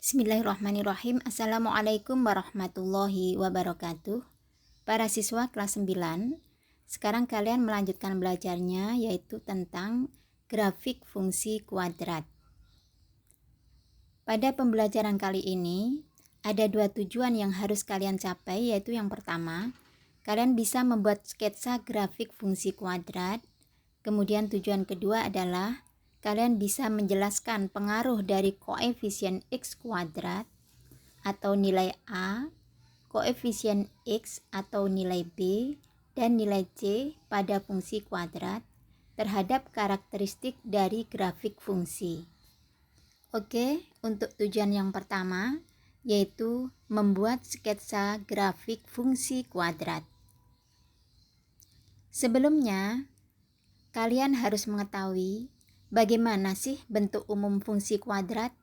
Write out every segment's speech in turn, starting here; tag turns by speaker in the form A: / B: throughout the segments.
A: Bismillahirrahmanirrahim. Assalamualaikum warahmatullahi wabarakatuh. Para siswa kelas 9, sekarang kalian melanjutkan belajarnya, yaitu tentang grafik fungsi kuadrat. Pada pembelajaran kali ini, ada dua tujuan yang harus kalian capai, yaitu yang pertama, kalian bisa membuat sketsa grafik fungsi kuadrat. Kemudian tujuan kedua adalah kalian bisa menjelaskan pengaruh dari koefisien X kuadrat atau nilai A, koefisien X atau nilai B, dan nilai C pada fungsi kuadrat terhadap karakteristik dari grafik fungsi. Oke, untuk tujuan yang pertama yaitu membuat sketsa grafik fungsi kuadrat. Sebelumnya, kalian harus mengetahui bagaimana sih bentuk umum fungsi kuadrat?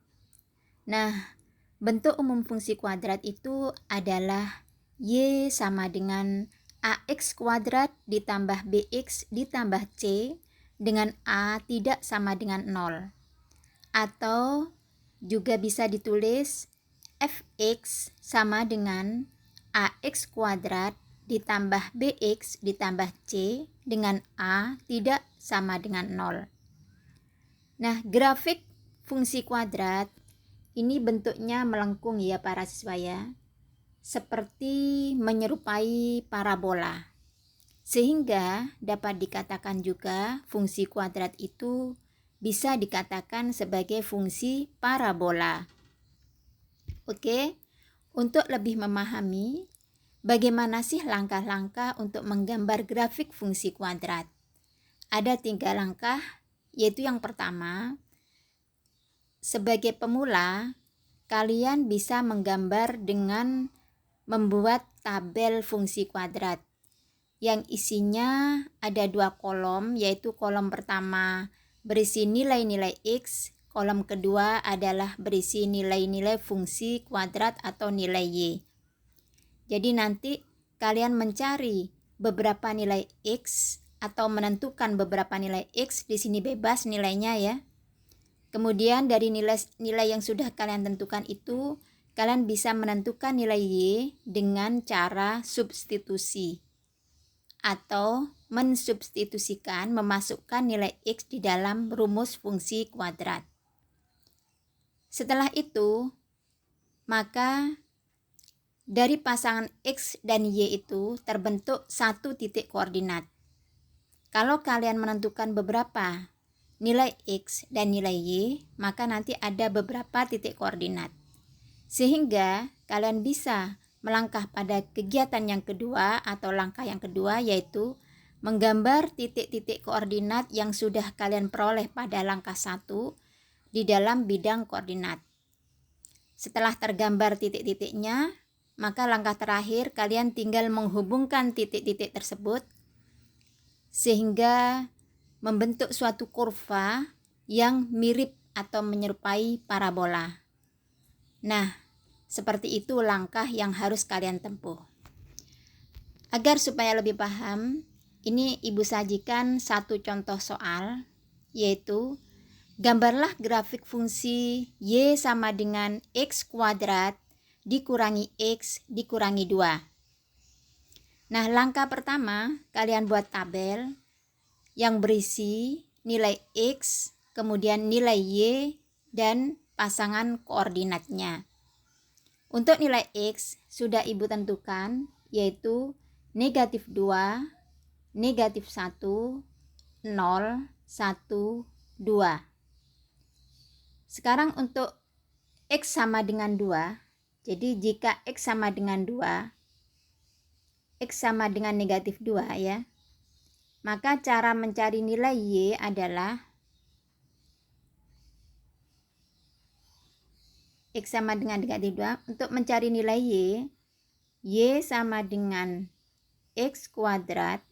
A: Nah, bentuk umum fungsi kuadrat itu adalah Y sama dengan AX kuadrat ditambah BX ditambah C dengan A tidak sama dengan 0. Atau juga bisa ditulis Fx sama dengan AX kuadrat ditambah BX ditambah C dengan A tidak sama dengan 0. Nah, grafik fungsi kuadrat ini bentuknya melengkung ya para siswa ya, seperti menyerupai parabola. Sehingga dapat dikatakan juga fungsi kuadrat itu bisa dikatakan sebagai fungsi parabola. Oke, untuk lebih memahami bagaimana sih langkah-langkah untuk menggambar grafik fungsi kuadrat. Ada 3 langkah, yaitu yang pertama, sebagai pemula, kalian bisa menggambar dengan membuat tabel fungsi kuadrat yang isinya ada 2 kolom, yaitu kolom pertama berisi nilai-nilai X, kolom kedua adalah berisi nilai-nilai fungsi kuadrat atau nilai Y. Jadi nanti kalian mencari beberapa nilai X atau menentukan beberapa nilai X, di sini bebas nilainya ya. Kemudian dari nilai yang sudah kalian tentukan itu, kalian bisa menentukan nilai Y dengan cara substitusi atau mensubstitusikan, memasukkan nilai X di dalam rumus fungsi kuadrat. Setelah itu, maka dari pasangan X dan Y itu terbentuk satu titik koordinat. Kalau kalian menentukan beberapa nilai X dan nilai Y, maka nanti ada beberapa titik koordinat. Sehingga kalian bisa melangkah pada kegiatan yang kedua atau langkah yang kedua, yaitu menggambar titik-titik koordinat yang sudah kalian peroleh pada langkah 1 di dalam bidang koordinat. Setelah tergambar titik-titiknya, maka langkah terakhir kalian tinggal menghubungkan titik-titik tersebut sehingga membentuk suatu kurva yang mirip atau menyerupai parabola. Nah, seperti itu langkah yang harus kalian tempuh. Agar supaya lebih paham, ini Ibu sajikan satu contoh soal, yaitu gambarlah grafik fungsi Y sama dengan X kuadrat dikurangi X dikurangi 2. Nah, langkah pertama, kalian buat tabel yang berisi nilai X, kemudian nilai Y, dan pasangan koordinatnya. Untuk nilai X sudah Ibu tentukan, yaitu negatif 2, negatif 1, 0, 1, 2. Sekarang untuk X sama dengan 2, jadi jika X sama dengan 2, X sama dengan negatif 2 ya, maka cara mencari nilai Y adalah X sama dengan negatif 2. Untuk mencari nilai Y sama dengan X kuadrat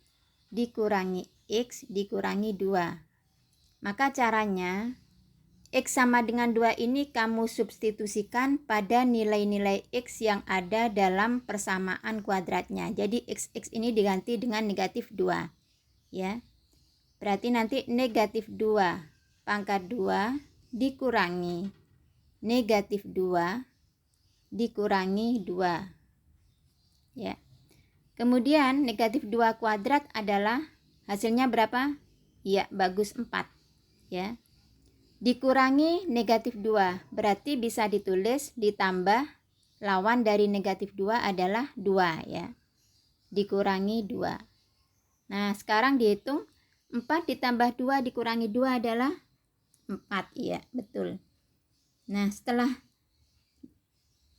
A: dikurangi X dikurangi 2. Maka caranya, X sama dengan 2 ini kamu substitusikan pada nilai-nilai X yang ada dalam persamaan kuadratnya. Jadi X ini diganti dengan negatif 2. Ya. Berarti nanti negatif 2 pangkat 2 dikurangi negatif 2 dikurangi 2. Ya. Kemudian negatif 2 kuadrat adalah hasilnya berapa? Ya, bagus 4. Ya. Dikurangi negatif 2, berarti bisa ditulis ditambah lawan dari negatif 2 adalah 2 ya. Dikurangi 2. Nah, sekarang dihitung 4 ditambah 2 dikurangi 2 adalah 4. Iya, betul. Nah,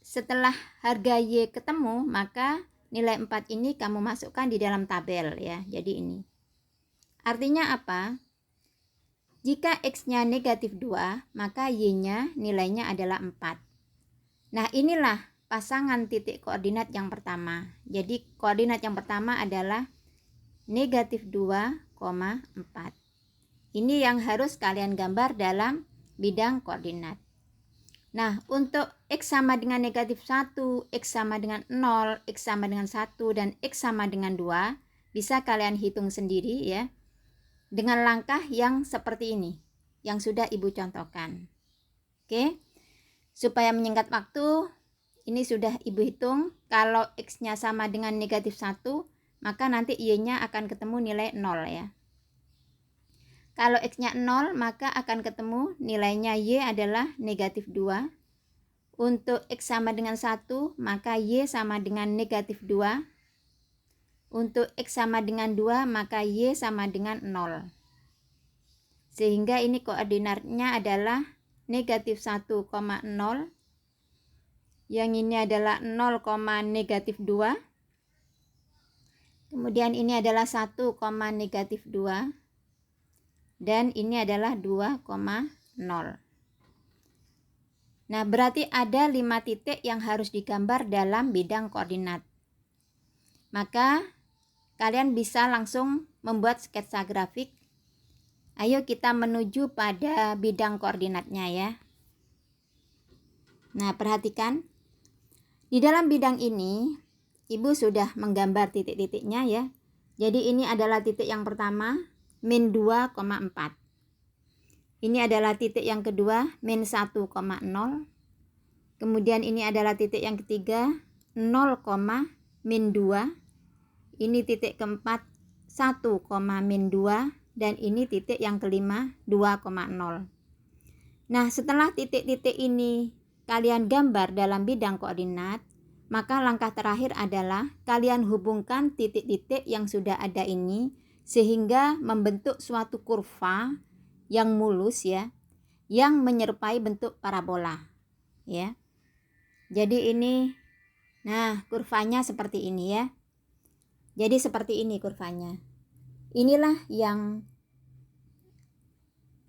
A: setelah harga Y ketemu, maka nilai 4 ini kamu masukkan di dalam tabel ya. Jadi ini. Artinya apa? Jika X-nya negatif 2, maka Y-nya nilainya adalah 4. Nah, inilah pasangan titik koordinat yang pertama. Jadi, koordinat yang pertama adalah negatif 2,4. Ini yang harus kalian gambar dalam bidang koordinat. Nah, untuk X sama dengan negatif 1, X sama dengan 0, X sama dengan 1, dan X sama dengan 2, bisa kalian hitung sendiri ya. Dengan langkah yang seperti ini, yang sudah Ibu contohkan. Oke, supaya menyingkat waktu, ini sudah Ibu hitung. Kalau X-nya sama dengan negatif 1, maka nanti Y-nya akan ketemu nilai 0 ya. Kalau X-nya 0, maka akan ketemu nilainya Y adalah negatif 2. Untuk X sama dengan 1, maka Y sama dengan negatif 2. Untuk X sama dengan 2, maka Y sama dengan 0. Sehingga ini koordinatnya adalah negatif 1,0. Yang ini adalah 0, negatif 2. Kemudian ini adalah 1, negatif 2. Dan ini adalah 2,0. Nah, berarti ada 5 titik yang harus digambar dalam bidang koordinat. Maka kalian bisa langsung membuat sketsa grafik. Ayo kita menuju pada bidang koordinatnya ya. Nah, perhatikan. Di dalam bidang ini, Ibu sudah menggambar titik-titiknya ya. Jadi ini adalah titik yang pertama, min 2,4. Ini adalah titik yang kedua, min 1,0. Kemudian ini adalah titik yang ketiga, 0, min 2. Ini titik keempat, 1, min 2. Dan ini titik yang kelima, 2,0. Nah, setelah titik-titik ini kalian gambar dalam bidang koordinat, maka langkah terakhir adalah kalian hubungkan titik-titik yang sudah ada ini sehingga membentuk suatu kurva yang mulus ya, yang menyerupai bentuk parabola ya. Jadi ini, nah kurvanya seperti ini ya. Jadi seperti ini kurvanya. Inilah yang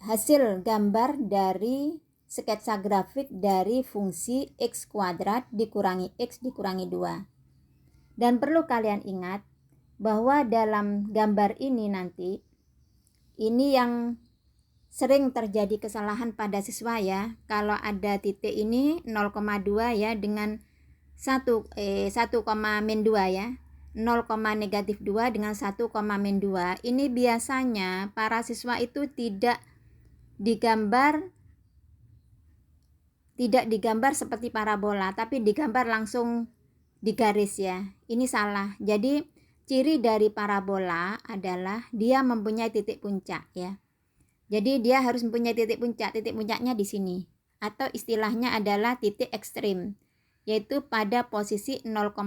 A: hasil gambar dari sketsa grafik dari fungsi X kuadrat dikurangi X dikurangi 2. Dan perlu kalian ingat bahwa dalam gambar ini nanti, ini yang sering terjadi kesalahan pada siswa ya. Kalau ada titik ini 0,2 ya dengan 1, min 2 ya. 0, negatif 2 dengan 1, min 2. Ini biasanya para siswa itu tidak digambar seperti parabola, tapi digambar langsung di garis ya. Ini salah. Jadi ciri dari parabola adalah dia mempunyai titik puncak ya. Jadi dia harus mempunyai titik puncak. Titik puncaknya di sini. Atau istilahnya adalah titik ekstrim, yaitu pada posisi 0,5,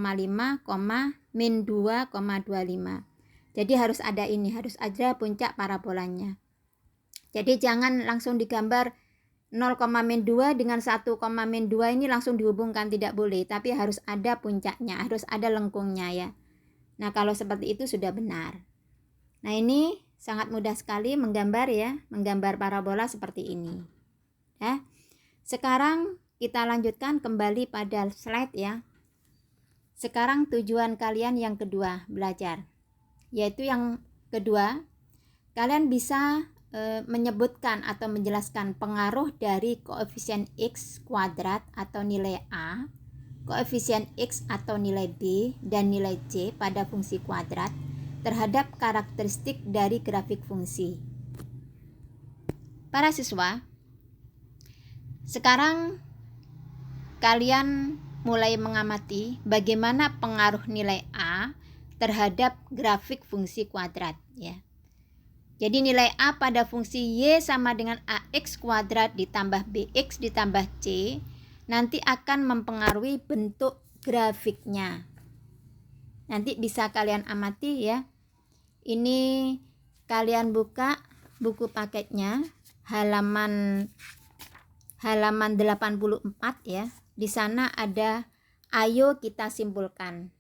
A: min 2,25. Jadi harus ada ini, harus ada puncak parabolanya. Jadi jangan langsung digambar 0, min 2 dengan 1, min 2 ini langsung dihubungkan, tidak boleh, tapi harus ada puncaknya, harus ada lengkungnya ya. Nah, kalau seperti itu sudah benar. Nah, ini sangat mudah sekali menggambar ya, menggambar parabola seperti ini. Ya. Sekarang kita lanjutkan kembali pada slide ya. Sekarang tujuan kalian yang kedua belajar, yaitu yang kedua, kalian bisa menyebutkan atau menjelaskan pengaruh dari koefisien X kuadrat atau nilai A, koefisien X atau nilai B, dan nilai C pada fungsi kuadrat terhadap karakteristik dari grafik fungsi. Para siswa, sekarang kalian mulai mengamati bagaimana pengaruh nilai A terhadap grafik fungsi kuadrat ya. Jadi nilai A pada fungsi Y sama dengan AX kuadrat ditambah BX ditambah C nanti akan mempengaruhi bentuk grafiknya. Nanti bisa kalian amati ya. Ini kalian buka buku paketnya halaman 84 ya. Di sana ada ayo kita simpulkan.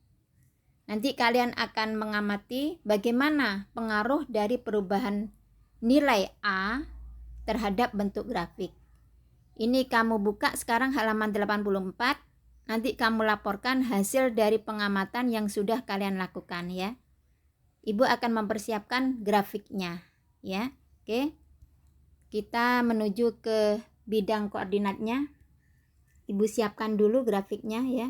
A: Nanti kalian akan mengamati bagaimana pengaruh dari perubahan nilai A terhadap bentuk grafik. Ini kamu buka sekarang halaman 84. Nanti kamu laporkan hasil dari pengamatan yang sudah kalian lakukan ya. Ibu akan mempersiapkan grafiknya ya. Oke. Kita menuju ke bidang koordinatnya. Ibu siapkan dulu grafiknya ya.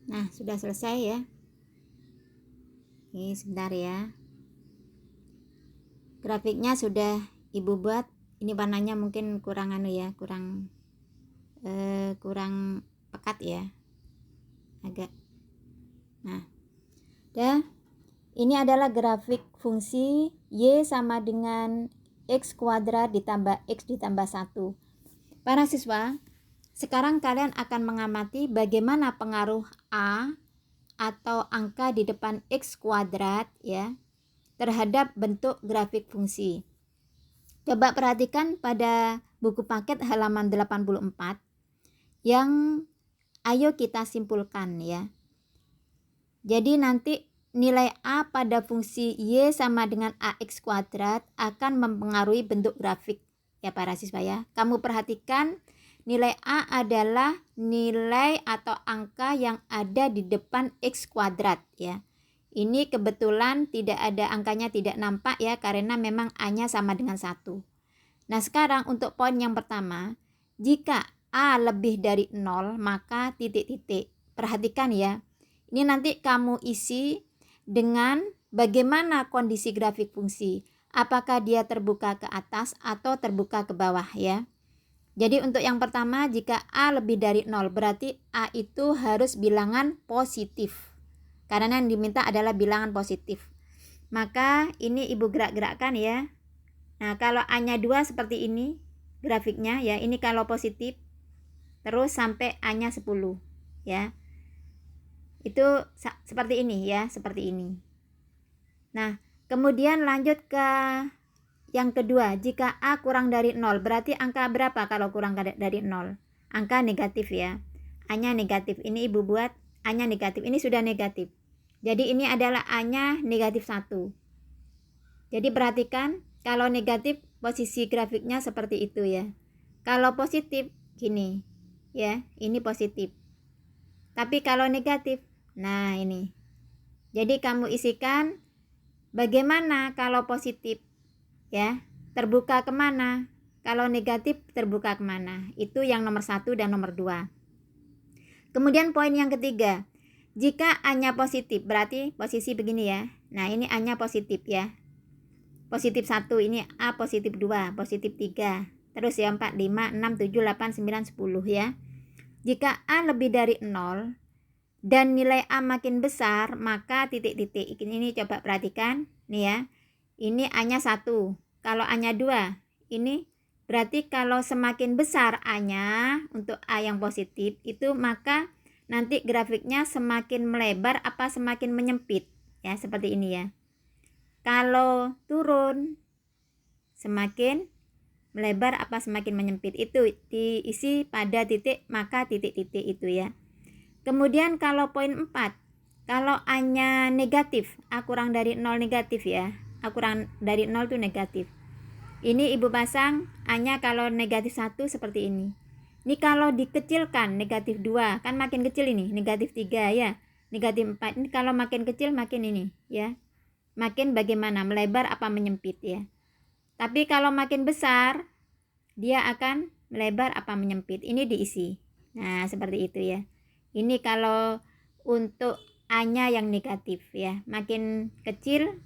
A: Nah, sudah selesai ya. Oke, sebentar ya. Grafiknya sudah Ibu buat. Ini warnanya mungkin kurang kurang pekat ya. Agak. Nah, dah. Ini adalah grafik fungsi Y sama dengan X kuadrat ditambah X ditambah 1. Para siswa, sekarang kalian akan mengamati bagaimana pengaruh A atau angka di depan X kuadrat ya terhadap bentuk grafik fungsi. Coba perhatikan pada buku paket halaman 84 yang ayo kita simpulkan ya. Jadi nanti nilai A pada fungsi Y sama dengan AX kuadrat akan mempengaruhi bentuk grafik ya para siswa ya. Kamu perhatikan nilai A adalah nilai atau angka yang ada di depan X kuadrat ya. Ini kebetulan tidak ada angkanya, tidak nampak ya karena memang A-nya sama dengan 1. Nah sekarang untuk poin yang pertama, jika A lebih dari 0 maka titik-titik. Perhatikan ya, ini nanti kamu isi dengan bagaimana kondisi grafik fungsi. Apakah dia terbuka ke atas atau terbuka ke bawah ya. Jadi untuk yang pertama, jika A lebih dari 0 berarti A itu harus bilangan positif. karena yang diminta adalah bilangan positif. Maka ini ibu gerak-gerakkan ya. Nah, kalau A-nya 2 seperti ini grafiknya ya. Ini kalau positif terus sampai A-nya 10 ya. Itu seperti ini ya, seperti ini. Nah, kemudian lanjut ke yang kedua. Jika A kurang dari 0, berarti angka berapa kalau kurang dari 0? Angka negatif ya. A-nya negatif. Ini ibu buat A-nya negatif. Ini sudah negatif. Jadi ini adalah A-nya negatif 1. Jadi perhatikan, kalau negatif posisi grafiknya seperti itu ya. Kalau positif gini ya, ini positif. Tapi kalau negatif, nah ini. Jadi kamu isikan bagaimana kalau positif ya, terbuka kemana? Kalau negatif terbuka kemana? Itu yang nomor 1 dan nomor 2. Kemudian poin yang ketiga, jika A-nya positif berarti posisi begini ya. Nah ini A-nya positif ya, positif 1, ini A positif 2, positif 3, terus ya 4, 5, 6, 7, 8, 9, 10 ya. Jika A lebih dari 0 dan nilai A makin besar, maka titik-titik ini coba perhatikan nih ya. Ini A-nya 1. Kalau A-nya 2, ini berarti kalau semakin besar A-nya untuk A yang positif itu, maka nanti grafiknya semakin melebar apa semakin menyempit ya, seperti ini ya. Kalau turun semakin melebar apa semakin menyempit, itu diisi pada titik maka titik-titik itu ya. Kemudian kalau poin 4, kalau A-nya negatif, A kurang dari 0 negatif ya. A kurang dari 0 itu negatif. Ini ibu pasang A-nya kalau negatif 1 seperti ini. Ini kalau dikecilkan negatif 2, kan makin kecil ini, negatif 3 ya. Negatif 4, ini kalau makin kecil makin ini ya. Makin bagaimana, melebar apa menyempit ya. Tapi kalau makin besar, dia akan melebar apa menyempit. Ini diisi. Nah, seperti itu ya. Ini kalau untuk A-nya yang negatif ya. Makin kecil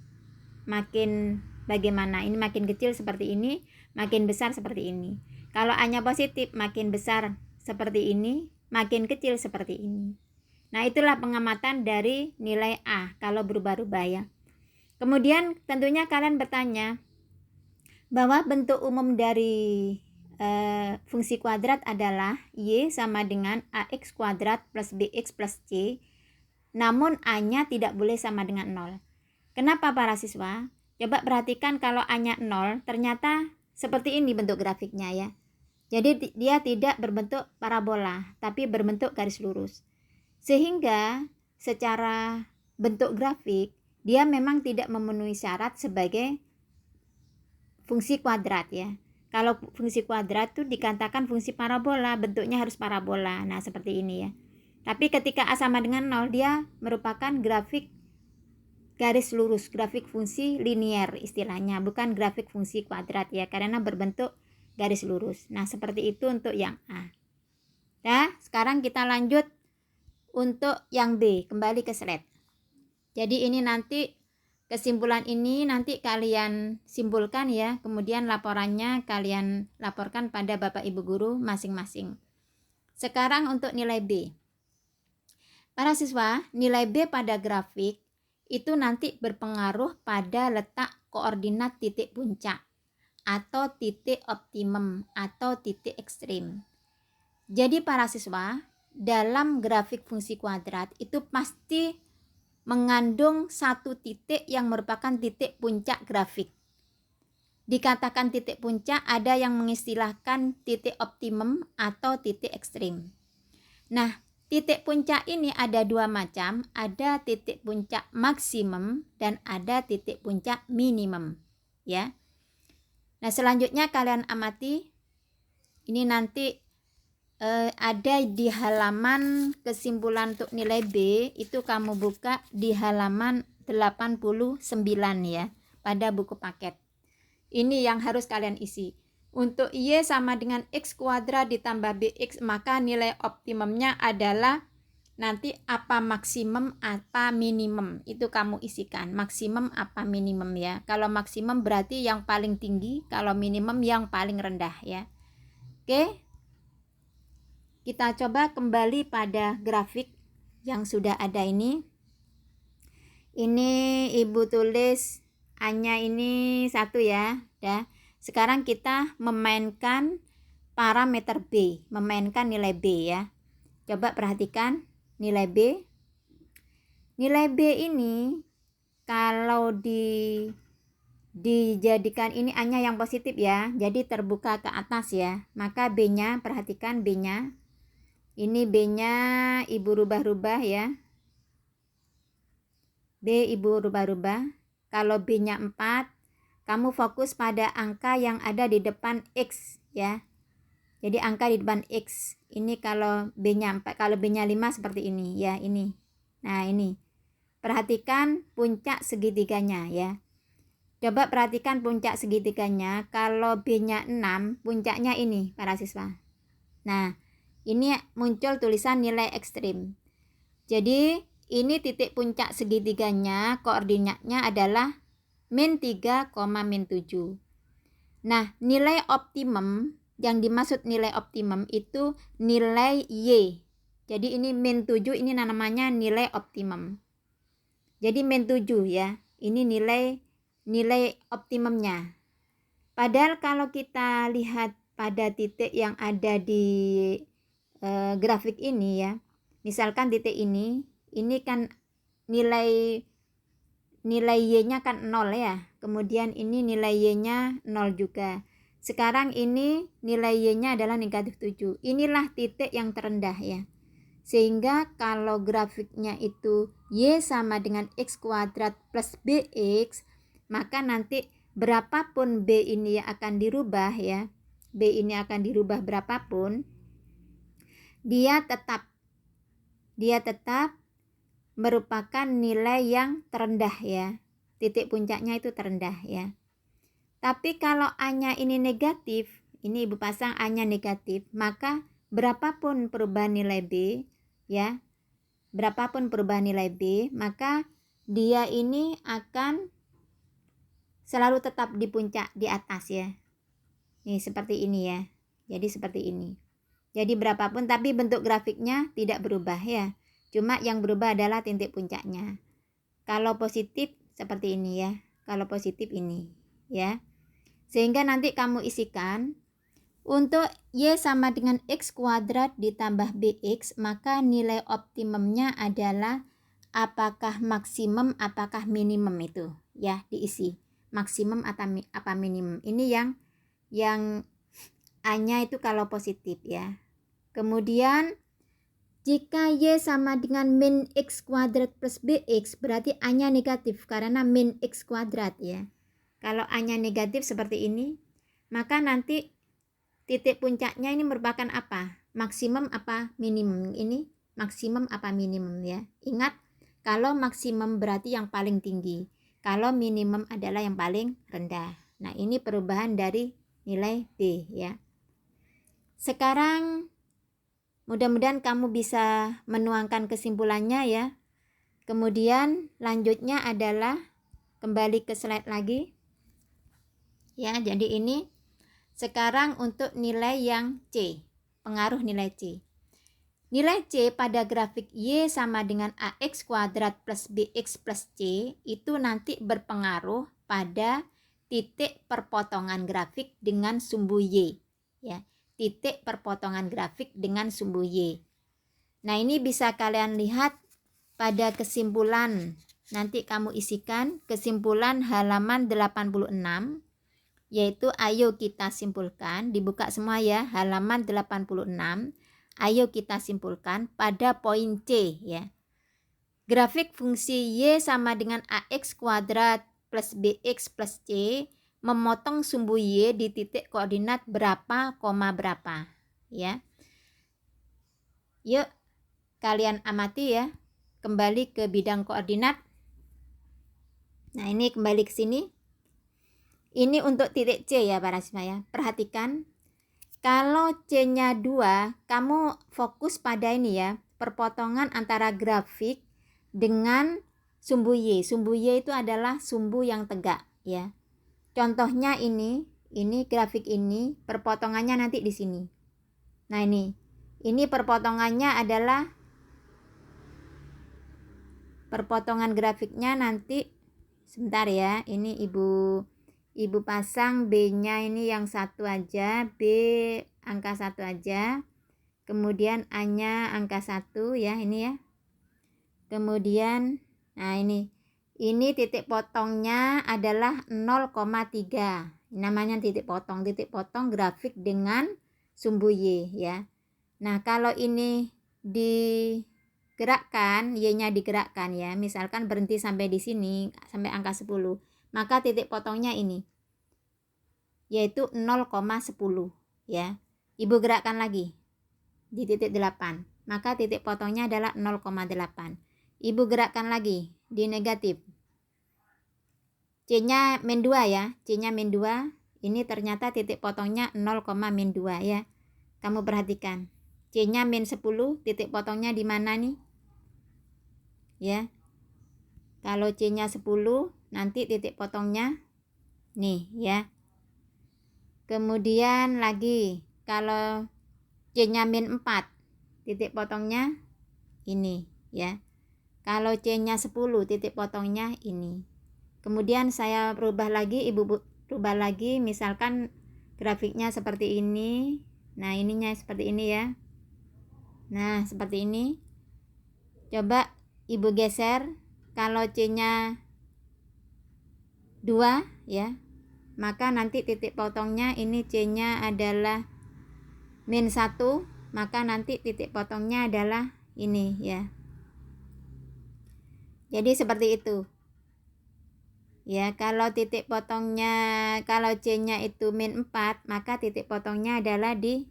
A: makin bagaimana? Ini makin kecil seperti ini, makin besar seperti ini. Kalau A-nya positif makin besar seperti ini, makin kecil seperti ini. Nah, itulah pengamatan dari nilai A kalau berubah-ubah ya. Kemudian tentunya kalian bertanya bahwa bentuk umum dari fungsi kuadrat adalah Y sama dengan AX kuadrat plus BX plus C, namun A-nya tidak boleh sama dengan 0. Kenapa para siswa? Coba perhatikan kalau A-nya 0, ternyata seperti ini bentuk grafiknya ya. Jadi dia tidak berbentuk parabola, tapi berbentuk garis lurus. Sehingga secara bentuk grafik, dia memang tidak memenuhi syarat sebagai fungsi kuadrat ya. Kalau fungsi kuadrat itu dikatakan fungsi parabola, bentuknya harus parabola. Nah, seperti ini ya. Tapi ketika A sama dengan 0, dia merupakan grafik garis lurus, grafik fungsi linier istilahnya, bukan grafik fungsi kuadrat ya, karena berbentuk garis lurus. Nah, seperti itu untuk yang A. Nah, sekarang kita lanjut untuk yang B, kembali ke slide. Jadi ini nanti kesimpulan ini nanti kalian simpulkan ya, kemudian laporannya kalian laporkan pada Bapak Ibu guru masing-masing. Sekarang untuk nilai B. Para siswa, nilai B pada grafik itu nanti berpengaruh pada letak koordinat titik puncak atau titik optimum atau titik ekstrim. Jadi para siswa, dalam grafik fungsi kuadrat itu pasti mengandung satu titik yang merupakan titik puncak grafik. Dikatakan titik puncak, ada yang mengistilahkan titik optimum atau titik ekstrim. Nah, titik puncak ini ada dua macam, ada titik puncak maksimum dan ada titik puncak minimum, ya. Nah, selanjutnya kalian amati, ini nanti ada di halaman kesimpulan untuk nilai B, itu kamu buka di halaman 89 ya, pada buku paket. Ini yang harus kalian isi. Untuk Y sama dengan X kuadrat ditambah BX, maka nilai optimumnya adalah nanti apa maksimum apa minimum, itu kamu isikan. Maksimum apa minimum ya. Kalau maksimum berarti yang paling tinggi, kalau minimum yang paling rendah ya. Oke. Kita coba kembali pada grafik yang sudah ada ini. Ini Ibu tulis A-nya ini 1 ya. Dah. Sekarang kita memainkan parameter B, memainkan nilai B ya. Coba perhatikan nilai B. Nilai B ini kalau dijadikan ini A-nya yang positif ya, jadi terbuka ke atas ya, maka B-nya, perhatikan B-nya, ini B-nya Ibu rubah-rubah ya, B Ibu rubah-rubah. Kalau B-nya 4, kamu fokus pada angka yang ada di depan X ya, jadi angka di depan X, ini kalau B-nya 4, kalau B-nya 5 seperti ini ya, ini. Nah ini, perhatikan puncak segitiganya ya. Coba perhatikan puncak segitiganya. Kalau B-nya 6, puncaknya ini para siswa. Nah, ini muncul tulisan nilai ekstrim. Jadi, ini titik puncak segitiganya, koordinatnya adalah min 3, min 7. Nah, nilai optimum, yang dimaksud nilai optimum itu nilai Y. Jadi, ini min 7, ini namanya nilai optimum. Jadi, min 7 ya, ini nilai optimumnya. Padahal kalau kita lihat pada titik yang ada di grafik ini ya, misalkan titik ini kan nilai Y-nya kan 0 ya, kemudian ini nilai Y-nya 0 juga. Sekarang ini nilai Y-nya adalah negatif 7. Inilah titik yang terendah ya. Sehingga kalau grafiknya itu Y sama dengan X kuadrat plus BX, maka nanti berapapun B ini akan dirubah ya, B ini akan dirubah berapapun, dia tetap merupakan nilai yang terendah ya, titik puncaknya itu terendah ya. Tapi kalau A-nya ini negatif, ini Ibu pasang A-nya negatif, maka berapapun perubahan nilai B ya, berapapun perubahan nilai B, maka dia ini akan selalu tetap di puncak di atas ya. Ini seperti ini ya. Jadi seperti ini. Jadi berapapun, tapi bentuk grafiknya tidak berubah ya. Cuma yang berubah adalah titik puncaknya. Kalau positif seperti ini ya. Kalau positif ini ya. Sehingga nanti kamu isikan untuk Y sama dengan X kuadrat ditambah BX, maka nilai optimumnya adalah apakah maksimum, apakah minimum itu ya, diisi. Maksimum atau apa minimum. Ini yang A-nya itu kalau positif ya. Kemudian jika Y sama dengan min X kuadrat plus BX, berarti A-nya negatif karena min X kuadrat ya. Kalau A-nya negatif seperti ini, maka nanti titik puncaknya ini merupakan apa? Maksimum apa minimum? Ini maksimum apa minimum ya. Ingat, kalau maksimum berarti yang paling tinggi. Kalau minimum adalah yang paling rendah. Nah, ini perubahan dari nilai B ya. Sekarang mudah-mudahan kamu bisa menuangkan kesimpulannya ya. Kemudian lanjutnya adalah kembali ke slide lagi. Ya, jadi ini sekarang untuk nilai yang C, pengaruh nilai C. Nilai C pada grafik Y sama dengan AX kuadrat plus BX plus C itu nanti berpengaruh pada titik perpotongan grafik dengan sumbu Y. Ya, titik perpotongan grafik dengan sumbu Y. Nah, ini bisa kalian lihat pada kesimpulan. Nanti kamu isikan kesimpulan halaman 86. Yaitu ayo kita simpulkan, dibuka semua ya, halaman 86. Ayo kita simpulkan pada poin C ya. Grafik fungsi Y sama dengan AX kuadrat plus BX plus C memotong sumbu Y di titik koordinat berapa, berapa ya. Yuk kalian amati ya. Kembali ke bidang koordinat. Nah, ini kembali ke sini. Ini untuk titik C ya para siswa ya. Perhatikan, kalau C-nya 2, kamu fokus pada ini ya, perpotongan antara grafik dengan sumbu Y. Sumbu Y itu adalah sumbu yang tegak ya. Contohnya ini grafik ini, perpotongannya nanti di sini. Nah, ini perpotongannya adalah perpotongan grafiknya nanti sebentar ya. Ini ibu pasang B-nya ini yang 1 aja, B angka 1 aja. Kemudian A-nya angka 1 ya, ini ya. Kemudian nah ini titik potongnya adalah 0,3. Namanya titik potong grafik dengan sumbu Y ya. Nah, kalau ini digerakkan, Y-nya digerakkan ya. Misalkan berhenti sampai di sini, sampai angka 10. Maka titik potongnya ini yaitu 0,10 ya. Ibu gerakkan lagi di titik 8. Maka titik potongnya adalah 0,8. Ibu gerakkan lagi di negatif. C-nya min 2 ya. C-nya min 2. Ini ternyata titik potongnya 0,2 ya. Kamu perhatikan. C-nya min 10, titik potongnya di mana nih? Ya. Kalau C-nya 10, nanti titik potongnya nih ya. Kemudian lagi, kalau C-nya min 4, titik potongnya ini ya. Kalau C-nya 10, titik potongnya ini. Kemudian saya rubah lagi, Ibu rubah lagi, misalkan grafiknya seperti ini. Nah, ininya seperti ini ya. Nah, seperti ini. Coba Ibu geser. Kalau C-nya 2 ya, maka nanti titik potongnya ini C-nya adalah min 1, maka nanti titik potongnya adalah ini ya. Jadi seperti itu. Ya, kalau titik potongnya, kalau C-nya itu min 4, maka titik potongnya adalah di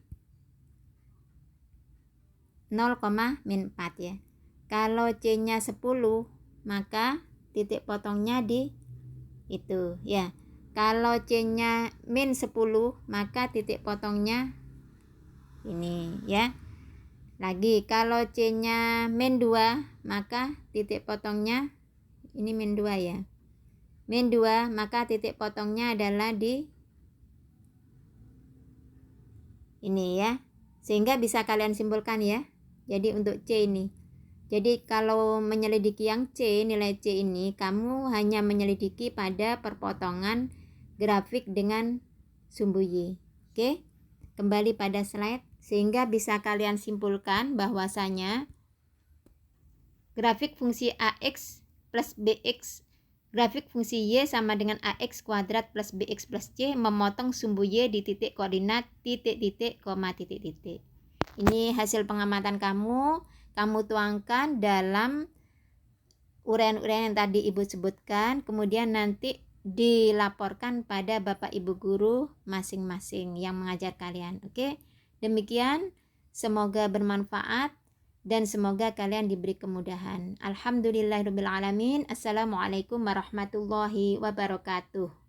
A: 0,-4 ya. Kalau C-nya 10, maka titik potongnya di itu ya. Kalau C-nya min 10, maka titik potongnya ini ya. Lagi, kalau C-nya min 2, maka titik potongnya ini min 2 ya. Min 2, maka titik potongnya adalah di ini ya. Sehingga bisa kalian simpulkan ya. Jadi untuk C ini. Jadi kalau menyelidiki yang C, nilai C ini, kamu hanya menyelidiki pada perpotongan grafik dengan sumbu Y. Oke, kembali pada slide. Sehingga bisa kalian simpulkan bahwasanya grafik fungsi AX plus BX, grafik fungsi Y sama dengan AX kuadrat plus BX plus C memotong sumbu Y di titik koordinat titik-titik, koma titik-titik. Ini hasil pengamatan kamu tuangkan dalam uraian-uraian yang tadi Ibu sebutkan, kemudian nanti dilaporkan pada Bapak Ibu guru masing-masing yang mengajar kalian. Oke, demikian, semoga bermanfaat dan semoga kalian diberi kemudahan. Alhamdulillahirabbil alamin. Assalamualaikum warahmatullahi wabarakatuh.